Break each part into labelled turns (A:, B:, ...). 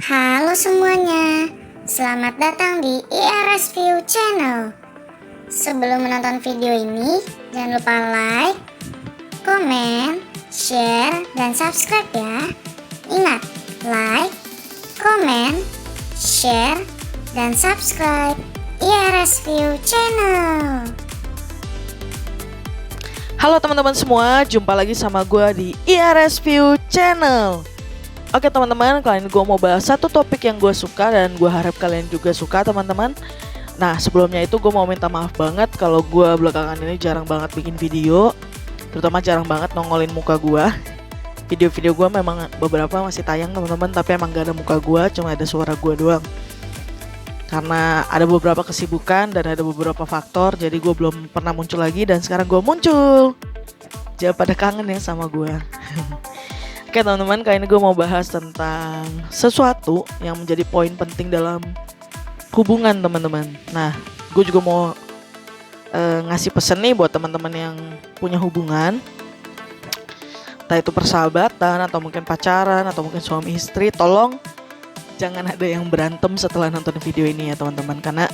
A: Halo semuanya, selamat datang di IRS View Channel. Sebelum menonton video ini, jangan lupa like, komen, share, dan subscribe ya. Ingat, like, komen, share, dan subscribe IRS View Channel.
B: Halo teman-teman semua, jumpa lagi sama gue di IRS View Channel. Oke teman-teman, kali ini gue mau bahas satu topik yang gue suka dan gue harap kalian juga suka teman-teman. Nah sebelumnya itu gue mau minta maaf banget kalau gue belakangan ini jarang banget bikin video, terutama jarang banget nongolin muka gue. Video-video gue memang beberapa masih tayang teman-teman, tapi emang gak ada muka gue, cuma ada suara gue doang. Karena ada beberapa kesibukan dan ada beberapa faktor, jadi gue belum pernah muncul lagi dan sekarang gue muncul. Jangan pada kangen ya sama gue. Oke teman-teman, kali ini gue mau bahas tentang sesuatu yang menjadi poin penting dalam hubungan teman-teman. Nah, gue juga mau ngasih pesan nih buat teman-teman yang punya hubungan, entah itu persahabatan atau mungkin pacaran atau mungkin suami istri. Tolong jangan ada yang berantem setelah nonton video ini ya teman-teman, karena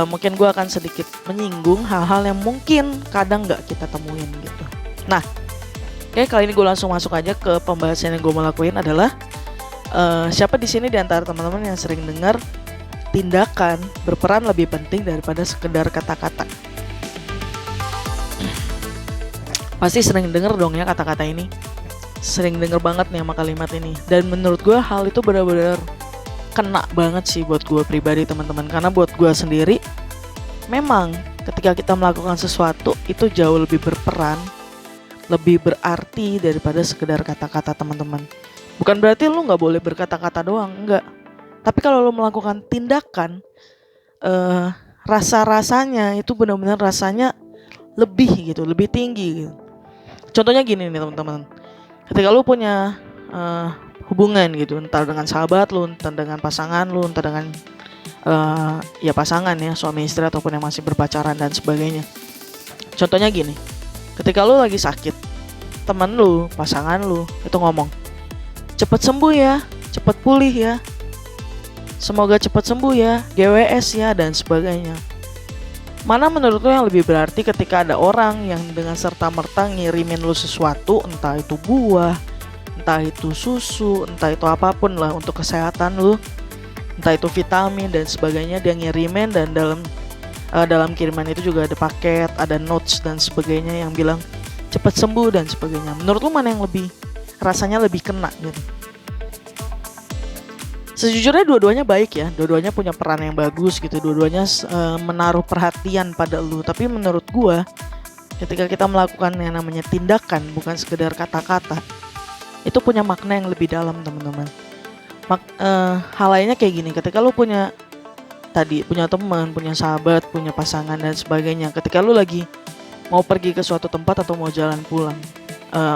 B: mungkin gue akan sedikit menyinggung hal-hal yang mungkin kadang gak kita temuin gitu. Nah, oke, kali ini gue langsung masuk aja ke pembahasan yang gue mau lakuin adalah siapa di sini di antara teman-teman yang sering dengar tindakan berperan lebih penting daripada sekedar kata-kata. Pasti sering denger dong ya kata-kata ini. Sering denger banget nih sama kalimat ini. Dan menurut gue hal itu benar-benar kena banget sih buat gue pribadi teman-teman. Karena buat gue sendiri, memang ketika kita melakukan sesuatu itu jauh lebih berperan, lebih berarti daripada sekedar kata-kata teman-teman. Bukan berarti lu gak boleh berkata-kata doang, enggak. Tapi kalau lu melakukan tindakan, rasa-rasanya itu benar-benar rasanya lebih gitu, lebih tinggi gitu. Contohnya gini nih teman-teman. Ketika lu punya hubungan gitu, entah dengan sahabat lu, entah dengan pasangan lu, entah dengan ya pasangan ya, suami istri ataupun yang masih berpacaran dan sebagainya. Contohnya gini, ketika lu lagi sakit, teman lu, pasangan lu itu ngomong, cepet sembuh ya, cepet pulih ya, semoga cepet sembuh ya, GWS ya, dan sebagainya. Mana menurut lo yang lebih berarti ketika ada orang yang dengan serta-merta ngirimin lo sesuatu, entah itu buah, entah itu susu, entah itu apapun lah untuk kesehatan lo, entah itu vitamin dan sebagainya, dia ngirimin, dan dalam kiriman itu juga ada paket, ada notes dan sebagainya yang bilang cepet sembuh dan sebagainya. Menurut lo mana yang lebih rasanya lebih kena gitu? Sejujurnya dua-duanya baik ya, dua-duanya punya peran yang bagus gitu, dua-duanya menaruh perhatian pada lu. Tapi menurut gua, ketika kita melakukan yang namanya tindakan, bukan sekedar kata-kata, itu punya makna yang lebih dalam teman-teman. Hal lainnya kayak gini, ketika lu punya teman, punya sahabat, punya pasangan dan sebagainya, ketika lu lagi mau pergi ke suatu tempat atau mau jalan pulang,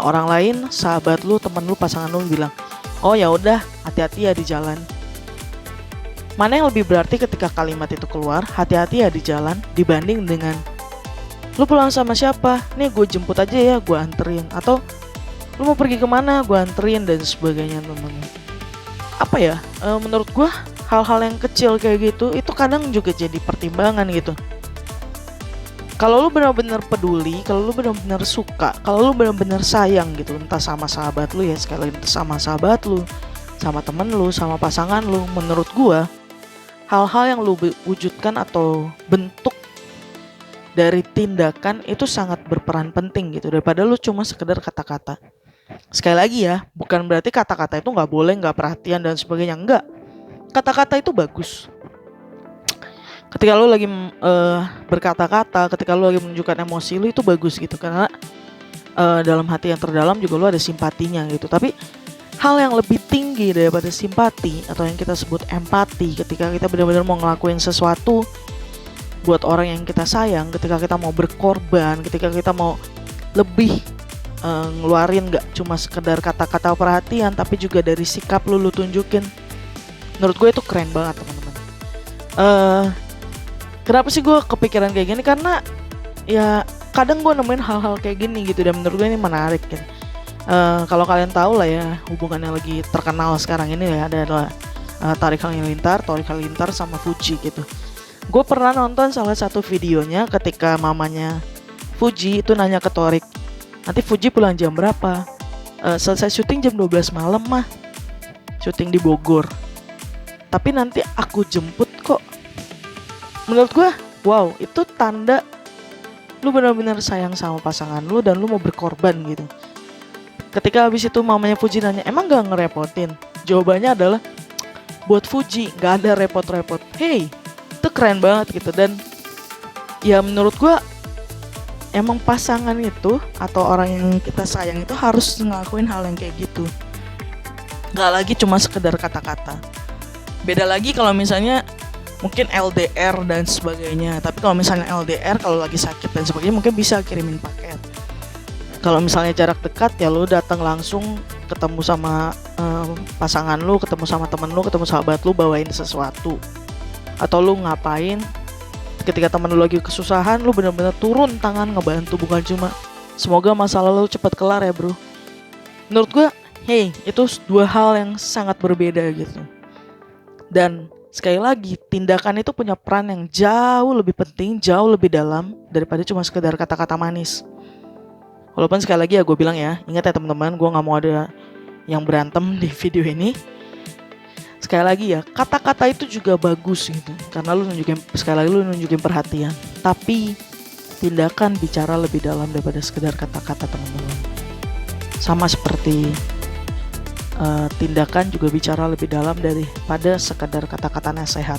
B: orang lain, sahabat lu, teman lu, pasangan lu bilang, oh ya udah, hati-hati ya di jalan. Mana yang lebih berarti ketika kalimat itu keluar, hati-hati ya di jalan, dibanding dengan lu pulang sama siapa? Nih gue jemput aja ya, gue anterin. Atau lu mau pergi kemana? Gue anterin dan sebagainya teman-teman. Apa ya? Menurut gue hal-hal yang kecil kayak gitu itu kadang juga jadi pertimbangan gitu. Kalau lu benar-benar peduli, kalau lu benar-benar suka, kalau lu benar-benar sayang gitu, entah sama sahabat lu ya, sekali lagi sama sahabat lu, sama temen lu, sama pasangan lu, menurut gua hal-hal yang lu wujudkan atau bentuk dari tindakan itu sangat berperan penting gitu, daripada lu cuma sekedar kata-kata. Sekali lagi ya, bukan berarti kata-kata itu gak boleh, gak perhatian dan sebagainya, enggak. Kata-kata itu bagus. Ketika lu lagi berkata-kata, ketika lu lagi menunjukkan emosi lu, itu bagus gitu, karena dalam hati yang terdalam juga lu ada simpatinya gitu. Tapi hal yang lebih tinggi daripada simpati atau yang kita sebut empati, ketika kita benar-benar mau ngelakuin sesuatu buat orang yang kita sayang, ketika kita mau berkorban, ketika kita mau lebih ngeluarin gak cuma sekedar kata-kata perhatian, tapi juga dari sikap lu tunjukin. Menurut gue itu keren banget teman-teman. Kenapa sih gue kepikiran kayak gini? Karena ya kadang gue nemuin hal-hal kayak gini gitu, dan menurut gue ini menarik gitu. Kalau kalian tahu lah ya, hubungan yang lagi terkenal sekarang ini ya adalah Tariq Halilintar sama Fuji gitu. Gue pernah nonton salah satu videonya ketika mamanya Fuji itu nanya ke Tariq, nanti Fuji pulang jam berapa? Selesai syuting jam 12 malam mah, syuting di Bogor, tapi nanti aku jemput kok. Menurut gue, wow, itu tanda lu benar-benar sayang sama pasangan lu dan lu mau berkorban gitu. Ketika habis itu mamanya Fuji nanya, emang gak ngerepotin? Jawabannya adalah, buat Fuji gak ada repot-repot. Hey, itu keren banget gitu. Dan ya menurut gue, emang pasangan itu atau orang yang kita sayang itu harus ngelakuin hal yang kayak gitu. Gak lagi cuma sekedar kata-kata. Beda lagi kalau misalnya mungkin LDR dan sebagainya. Tapi kalau misalnya LDR, kalau lagi sakit dan sebagainya, mungkin bisa kirimin paket. Kalau misalnya jarak dekat, ya lu datang langsung ketemu sama pasangan lu, ketemu sama temen lu, ketemu sahabat lu, bawain sesuatu. Atau lu ngapain ketika temen lu lagi kesusahan, lu benar-benar turun tangan ngebantu, bukan cuma semoga masalah lu cepat kelar ya bro. Menurut gue, hey, itu dua hal yang sangat berbeda gitu. Dan sekali lagi, tindakan itu punya peran yang jauh lebih penting, jauh lebih dalam daripada cuma sekedar kata-kata manis. Walaupun sekali lagi ya gue bilang ya, ingat ya teman-teman, gue gak mau ada yang berantem di video ini. Sekali lagi ya, kata-kata itu juga bagus gitu, karena lu nunjukin, sekali lagi lu nunjukin perhatian. Tapi tindakan bicara lebih dalam daripada sekedar kata-kata teman-teman. Sama seperti tindakan juga bicara lebih dalam daripada sekedar kata-kata nasihat.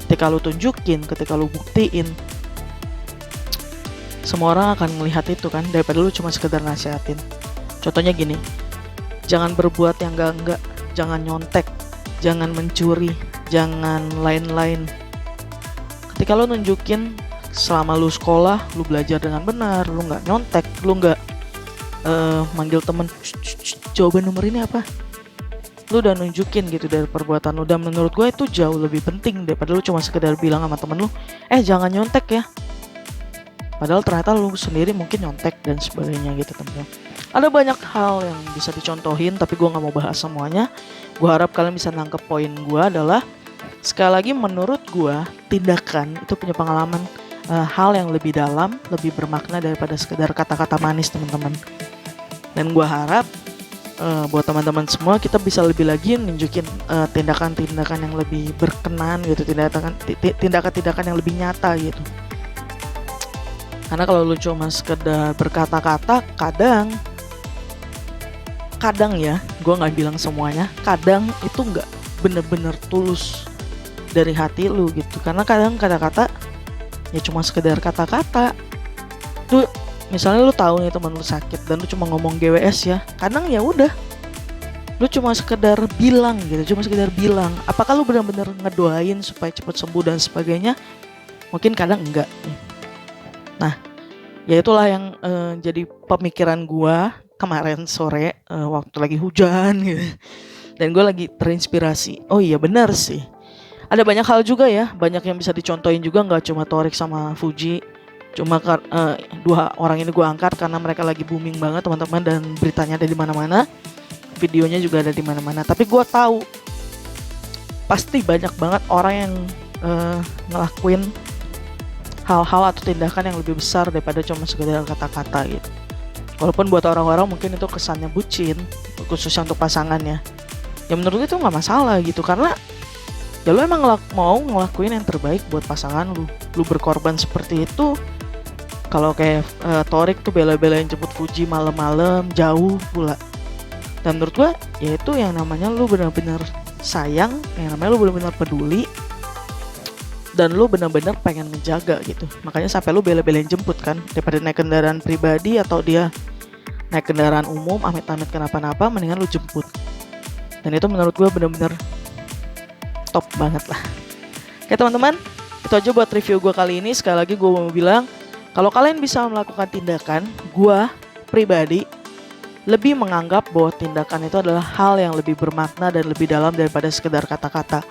B: Ketika lu tunjukin, ketika lu buktiin, semua orang akan melihat itu kan, daripada lu cuma sekedar nasihatin. Contohnya gini, jangan berbuat yang enggak, jangan nyontek, jangan mencuri, jangan lain-lain. Ketika lu nunjukin selama lu sekolah, lu belajar dengan benar, lu gak nyontek, lu gak manggil temen, jawaban nomor ini apa? Lu udah nunjukin gitu dari perbuatan lu. Dan menurut gue itu jauh lebih penting daripada lu cuma sekedar bilang sama temen lu, jangan nyontek ya, padahal ternyata lu sendiri mungkin nyontek dan sebagainya gitu teman-teman. Ada banyak hal yang bisa dicontohin, tapi gue gak mau bahas semuanya. Gue harap kalian bisa nangkep poin gue adalah, sekali lagi menurut gue, tindakan itu punya pengalaman hal yang lebih dalam, lebih bermakna daripada sekedar kata-kata manis teman-teman. Dan gue harap buat teman-teman semua, kita bisa lebih lagi nunjukin tindakan-tindakan yang lebih berkenan gitu, tindakan-tindakan yang lebih nyata gitu. Karena kalau lu cuma sekedar berkata-kata, kadang ya, gue nggak bilang semuanya, kadang itu nggak bener-bener tulus dari hati lu gitu. Karena kadang kata-kata ya cuma sekedar kata-kata. Tuh misalnya lu tahu nih teman lu sakit dan lu cuma ngomong GWS ya, kadang ya udah, lu cuma sekedar bilang gitu, cuma sekedar bilang. Apakah lu benar-benar ngedoain supaya cepat sembuh dan sebagainya? Mungkin kadang enggak. Nah, ya itulah yang jadi pemikiran gua kemarin sore waktu lagi hujan gitu. Dan gue lagi terinspirasi. Oh iya benar sih. Ada banyak hal juga ya, banyak yang bisa dicontohin juga, nggak cuma Tariq sama Fuji. Cuma dua orang ini gue angkat karena mereka lagi booming banget teman-teman, dan beritanya ada di mana-mana, videonya juga ada di mana-mana. Tapi gue tahu pasti banyak banget orang yang ngelakuin hal-hal atau tindakan yang lebih besar daripada cuma sekedar kata-kata gitu. Walaupun buat orang-orang mungkin itu kesannya bucin, khususnya untuk pasangannya. Ya menurut gue itu gak masalah gitu, karena ya lu emang mau ngelakuin yang terbaik buat pasangan lu. Lu berkorban seperti itu. Kalau kayak Tariq tuh bela-belain jemput Fuji malam-malam, jauh pula. Dan menurut gue ya itu yang namanya lu benar-benar sayang, yang namanya lu benar-benar peduli, dan lu benar-benar pengen menjaga gitu. Makanya sampai lu bela-belain jemput kan, daripada naik kendaraan pribadi atau dia naik kendaraan umum, amit-amit kenapa-napa, mendingan lu jemput. Dan itu menurut gue benar-benar top banget lah. Oke teman-teman, itu aja buat review gue kali ini. Sekali lagi gue mau bilang, kalau kalian bisa melakukan tindakan, gue pribadi lebih menganggap bahwa tindakan itu adalah hal yang lebih bermakna dan lebih dalam daripada sekedar kata-kata.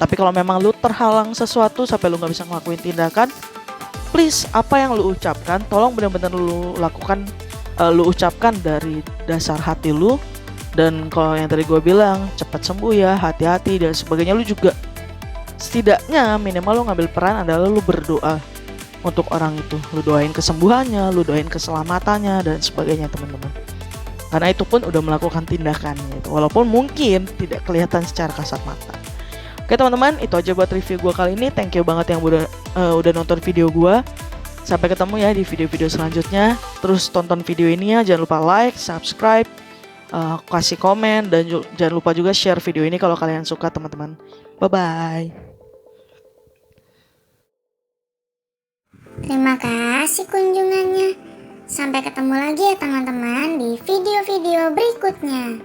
B: Tapi kalau memang lu terhalang sesuatu sampai lu gak bisa ngelakuin tindakan, please apa yang lu ucapkan tolong benar-benar lu lakukan lu ucapkan dari dasar hati lu. Dan kalau yang tadi gue bilang, cepat sembuh ya, hati-hati dan sebagainya, lu juga setidaknya minimal lu ngambil peran adalah lu berdoa untuk orang itu. Lu doain kesembuhannya, lu doain keselamatannya dan sebagainya teman-teman. Karena itu pun udah melakukan tindakan gitu, walaupun mungkin tidak kelihatan secara kasat mata. Oke teman-teman, itu aja buat review gue kali ini. Thank you banget yang udah nonton video gue. Sampai ketemu ya di video-video selanjutnya. Terus tonton video ini ya, jangan lupa like, subscribe, kasih komen, dan jangan lupa juga share video ini kalau kalian suka teman-teman. Bye-bye.
A: Terima kasih kunjungannya. Sampai ketemu lagi ya teman-teman di video-video berikutnya.